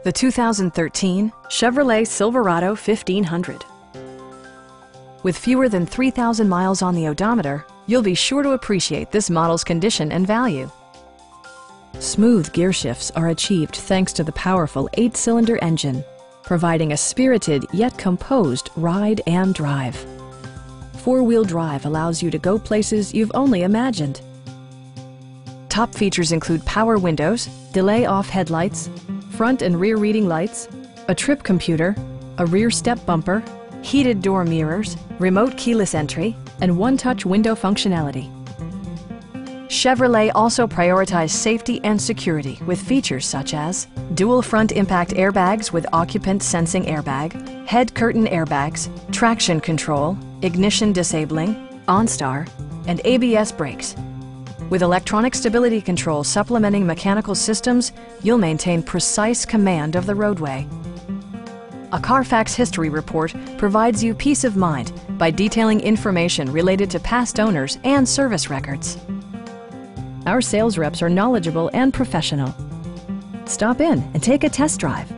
The 2013 Chevrolet Silverado 1500. With fewer than 3,000 miles on the odometer, you'll be sure to appreciate this model's condition and value. Smooth gear shifts are achieved thanks to the powerful 8-cylinder engine, providing a spirited yet composed ride and drive. Four-wheel drive allows you to go places you've only imagined. Top features include power windows, delay-off headlights, front and rear reading lights, a trip computer, a rear step bumper, heated door mirrors, remote keyless entry, and one-touch window functionality. Chevrolet also prioritized safety and security with features such as dual front impact airbags with occupant sensing airbag, head curtain airbags, traction control, ignition disabling, OnStar, and ABS brakes. With electronic stability control supplementing mechanical systems, you'll maintain precise command of the roadway. A Carfax history report provides you peace of mind by detailing information related to past owners and service records. Our sales reps are knowledgeable and professional. Stop in and take a test drive.